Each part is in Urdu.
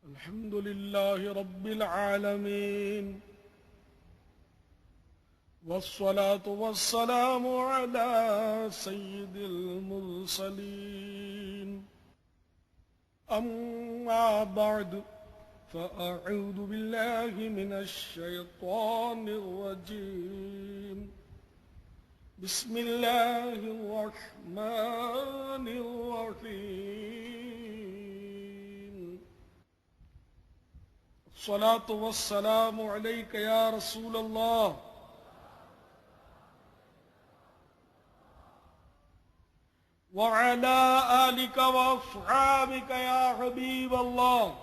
الحمد لله رب العالمين والصلاة والسلام على سيد المرسلين أما بعد فأعوذ بالله من الشيطان الرجيم بسم الله الرحمن الرحيم الصلاة والسلام عليك يا رسول الله وعلى آلك وأصحابك يا حبيب الله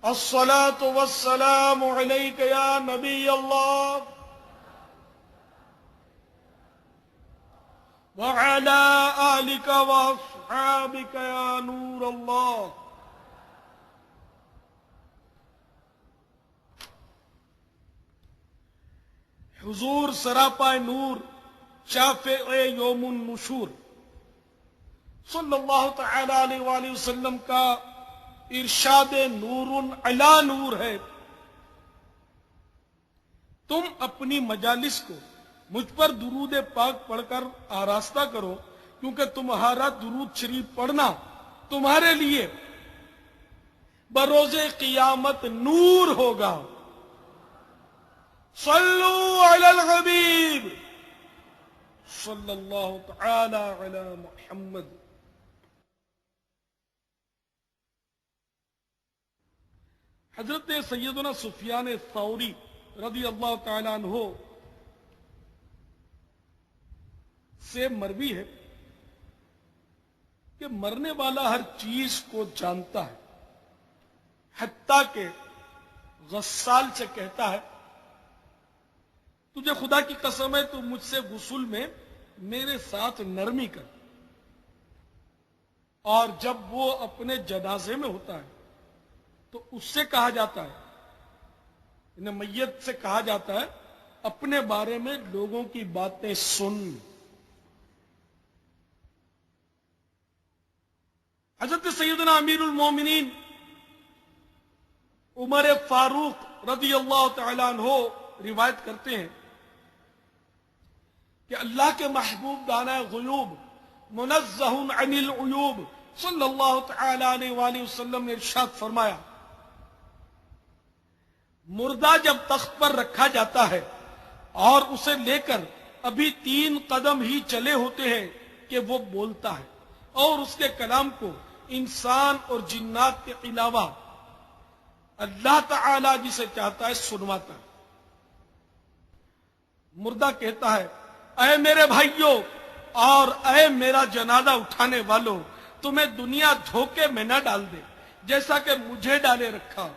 الصلاة والسلام عليك يا نبي الله وعلى آلك وأصحابك يا نور الله حضور سراپا نور شافع یوم النشور صلی اللہ تعالی علیہ وآلہ وسلم کا ارشاد نور علی نور ہے، تم اپنی مجالس کو مجھ پر درود پاک پڑھ کر آراستہ کرو، کیونکہ تمہارا درود شریف پڑھنا تمہارے لیے بروز قیامت نور ہوگا۔ صلو علی الحبیب صلی اللہ تعالی علی محمد۔ حضرت سیدنا سفیان ثوری رضی اللہ تعالی عنہ سے مروی ہے کہ مرنے والا ہر چیز کو جانتا ہے، حتیٰ کہ غسال سے کہتا ہے تجھے خدا کی قسم ہے تو مجھ سے غسل میں میرے ساتھ نرمی کر۔ اور جب وہ اپنے جنازے میں ہوتا ہے تو اس سے کہا جاتا ہے، انہیں میت سے کہا جاتا ہے اپنے بارے میں لوگوں کی باتیں سن۔ حضرت سیدنا امیر المومنین عمر فاروق رضی اللہ تعالی عنہ روایت کرتے ہیں کہ اللہ کے محبوب دانا غیوب منزہ عن العیوب صلی اللہ تعالی علیہ وآلہ وسلم نے ارشاد فرمایا، مردہ جب تخت پر رکھا جاتا ہے اور اسے لے کر ابھی 3 قدم ہی چلے ہوتے ہیں کہ وہ بولتا ہے، اور اس کے کلام کو انسان اور جنات کے علاوہ اللہ تعالی جسے چاہتا ہے سنواتا ہے۔ مردہ کہتا ہے، اے میرے بھائیوں اور اے میرا جنازہ اٹھانے والوں، تمہیں دنیا دھوکے میں نہ ڈال دے جیسا کہ مجھے ڈالے رکھا،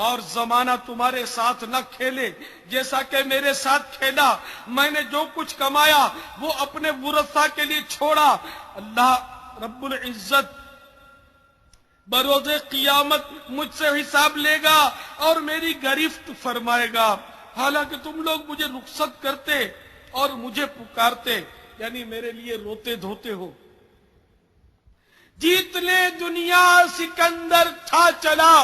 اور زمانہ تمہارے ساتھ نہ کھیلے جیسا کہ میرے ساتھ کھیلا۔ میں نے جو کچھ کمایا وہ اپنے ورثہ کے لیے چھوڑا۔ اللہ رب العزت بروز قیامت مجھ سے حساب لے گا اور میری گرفت فرمائے گا۔ حالانکہ تم لوگ مجھے رخصت کرتے اور مجھے پکارتے، یعنی میرے لیے روتے دھوتے ہو۔ جیتنے دنیا سکندر تھا چلا،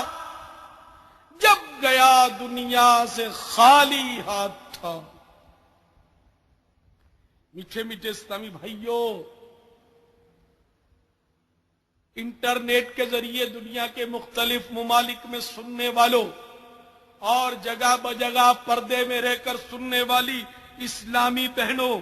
جب گیا دنیا سے خالی ہاتھ تھا۔ میٹھے میٹھے اسلامی بھائیوں، انٹرنیٹ کے ذریعے دنیا کے مختلف ممالک میں سننے والوں اور جگہ بجگہ پردے میں رہ کر سننے والی اسلامی بہنوں،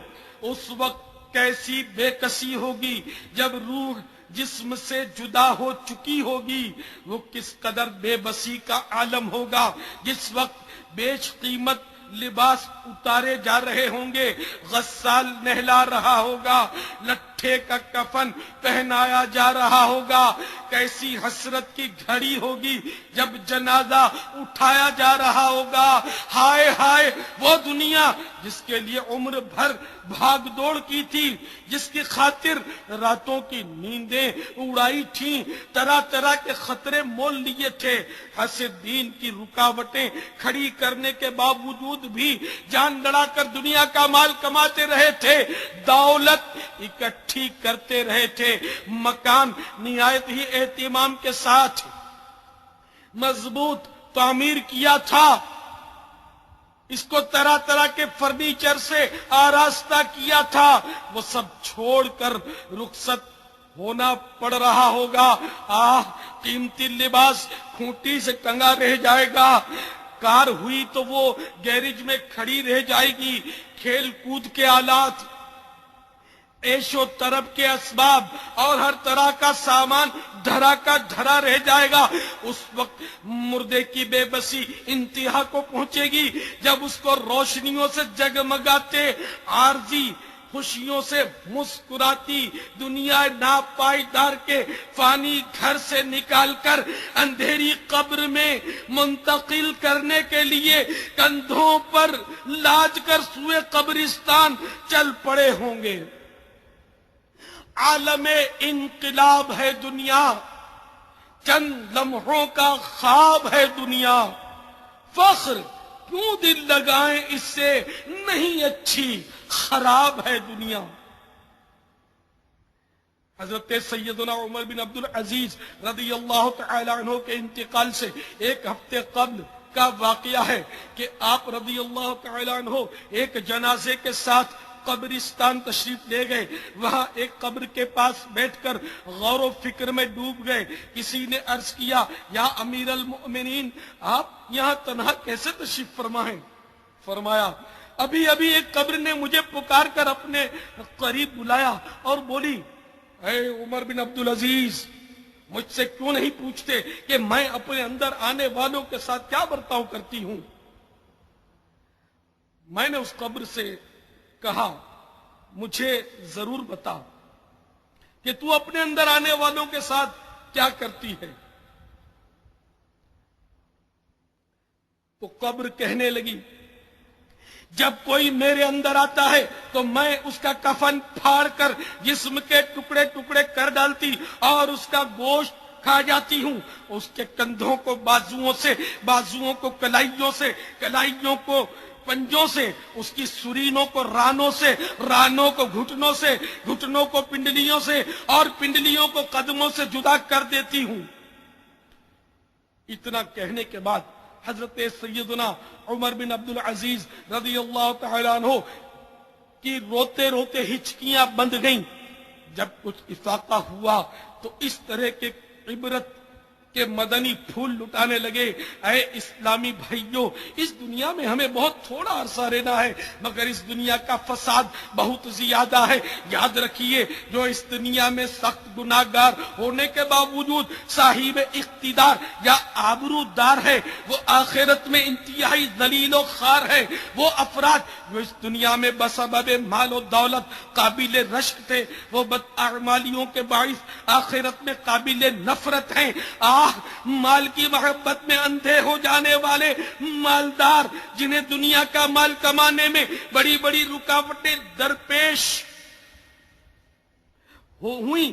اس وقت کیسی بے کسی ہوگی جب روح جسم سے جدا ہو چکی ہوگی، وہ کس قدر بے بسی کا عالم ہوگا جس وقت بیچ قیمت لباس اتارے جا رہے ہوں گے، غسال نہلا رہا ہوگا، لٹھے کا کفن پہنایا جا رہا ہوگا۔ کیسی حسرت کی گھڑی ہوگی جب جنازہ اٹھایا جا رہا ہوگا۔ ہائے ہائے وہ دنیا جس کے لیے عمر بھر بھاگ دوڑ کی تھی، جس کی خاطر راتوں کی نیندیں اڑائی تھیں، طرح طرح کے خطرے مول لیے تھے، حسد دین کی رکاوٹیں کھڑی کرنے کے باوجود بھی جان لڑا کر دنیا کا مال کماتے رہے تھے، دولت اکٹھی کرتے رہے تھے، مکان نہایت ہی اہتمام کے ساتھ مضبوط تعمیر کیا تھا، اس کو طرح طرح کے فرنیچر سے آراستہ کیا تھا، وہ سب چھوڑ کر رخصت ہونا پڑ رہا ہوگا۔ قیمتی لباس کھوٹی سے ٹنگا رہ جائے گا، کار ہوئی تو وہ گیرج میں کھڑی رہ جائے گی، کھیل کود کے آلات، عیش و طرب کے اسباب اور ہر طرح کا سامان دھرا کا دھرا رہ جائے گا۔ اس وقت مردے کی بے بسی انتہا کو پہنچے گی جب اس کو روشنیوں سے جگمگاتے عارضی خوشیوں سے مسکراتی دنیا ناپائیدار کے فانی گھر سے نکال کر اندھیری قبر میں منتقل کرنے کے لیے کندھوں پر لاج کر سوئے قبرستان چل پڑے ہوں گے۔ عالم انقلاب ہے دنیا، چند لمحوں کا خواب ہے دنیا، فخر کیوں دل لگائیں اس سے نہیں اچھی خراب ہے دنیا۔ حضرت سیدنا عمر بن عبدالعزیز رضی اللہ تعالی عنہ کے انتقال سے ایک ہفتے قبل کا واقعہ ہے کہ آپ رضی اللہ تعالی عنہ ایک جنازے کے ساتھ قبرستان تشریف لے گئے، وہاں ایک قبر کے پاس بیٹھ کر غور و فکر میں ڈوب گئے۔ کسی نے عرض کیا، یا امیر المؤمنین، آپ یہاں تنہا کیسے تشریف فرما ہیں؟ فرمایا، ابھی ایک قبر نے مجھے پکار کر اپنے قریب بلایا اور بولی، اے عمر بن عبدالعزیز، مجھ سے کیوں نہیں پوچھتے کہ میں اپنے اندر آنے والوں کے ساتھ کیا برتاؤ کرتی ہوں؟ میں نے اس قبر سے کہا، مجھے ضرور بتا کہ تو اپنے اندر آنے والوں کے ساتھ کیا کرتی ہے؟ تو قبر کہنے لگی، جب کوئی میرے اندر آتا ہے تو میں اس کا کفن پھاڑ کر جسم کے ٹکڑے ٹکڑے کر ڈالتی اور اس کا گوشت کھا جاتی ہوں، اس کے کندھوں کو بازوؤں سے، بازوؤں کو کلائیوں سے، کلائیوں کو پنجوں سے، اس کی سرینوں کو رانوں سے، رانوں کو گھٹنوں سے، گھٹنوں کو پنڈلیوں سے اور پنڈلیوں کو قدموں سے جدا کر دیتی ہوں۔ اتنا کہنے کے بعد حضرت سیدنا عمر بن عبدالعزیز رضی اللہ تعالیٰ عنہ کی روتے روتے ہچکیاں بند گئیں۔ جب کچھ افاقہ ہوا تو اس طرح کے عبرت کے مدنی پھول لٹانے لگے۔ اے اسلامی بھائیوں، اس دنیا میں ہمیں بہت تھوڑا عرصہ رہنا ہے، مگر اس دنیا کا فساد بہت زیادہ ہے۔ یاد رکھیے، جو اس دنیا میں سخت گناہگار ہونے کے باوجود صاحب اقتدار یا آبرودار ہے، وہ آخرت میں انتہائی ذلیل و خوار ہے۔ وہ افراد جو اس دنیا میں بسبب مال و دولت قابل رشک تھے، وہ بداعمالیوں کے باعث آخرت میں قابل نفرت ہیں۔ مال کی محبت میں اندھے ہو جانے والے مالدار، جنہیں دنیا کا مال کمانے میں بڑی بڑی رکاوٹیں درپیش ہوئیں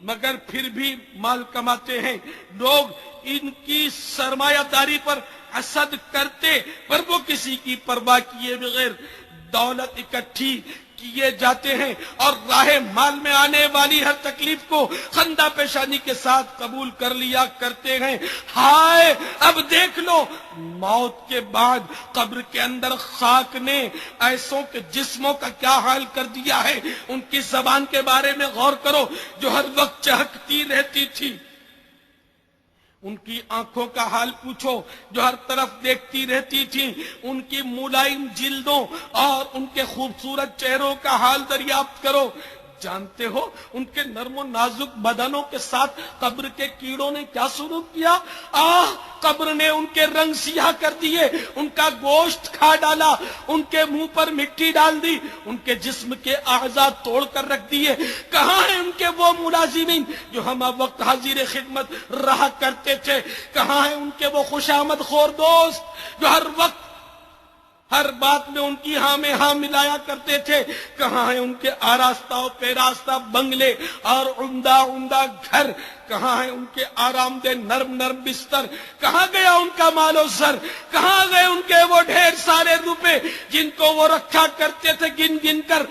مگر پھر بھی مال کماتے ہیں، لوگ ان کی سرمایہ داری پر حسد کرتے، پر وہ کسی کی پرواہ کیے بغیر دولت اکٹھی کیے جاتے ہیں اور راہ مال میں آنے والی ہر تکلیف کو خندہ پیشانی کے ساتھ قبول کر لیا کرتے ہیں۔ ہائے، اب دیکھ لو، موت کے بعد قبر کے اندر خاک نے ایسوں کے جسموں کا کیا حال کر دیا ہے۔ ان کی زبان کے بارے میں غور کرو، جو ہر وقت چہکتی رہتی تھی۔ ان کی آنکھوں کا حال پوچھو، جو ہر طرف دیکھتی رہتی تھی۔ ان کی ملائم جلدوں اور ان کے خوبصورت چہروں کا حال دریافت کرو۔ جانتے ہو ان کے نرم و نازک بدنوں کے ساتھ قبر کے کیڑوں نے کیا سلوک کیا؟ قبر نے ان کے رنگ سیاہ کر دیے، ان کا گوشت کھا ڈالا، ان کے منہ پر مٹی ڈال دی، ان کے جسم کے اعضاء توڑ کر رکھ دیے۔ کہاں ہیں ان کے وہ ملازمین جو ہم وقت حاضر خدمت رہا کرتے تھے؟ کہاں ہیں ان کے وہ خوش آمد خور دوست جو ہر وقت ہر بات میں ان کی ہاں میں ہاں ملایا کرتے تھے. کہاں ہیں ان کے آراستہ و پیراستہ بنگلے اور عمدہ عمدہ گھر؟ کہاں ہیں ان کے آرام دہ نرم نرم بستر؟ کہاں گیا ان کا مال و زر؟ کہاں گئے ان کے وہ ڈھیر سارے روپے جن کو وہ رکھا کرتے تھے گن گن کر؟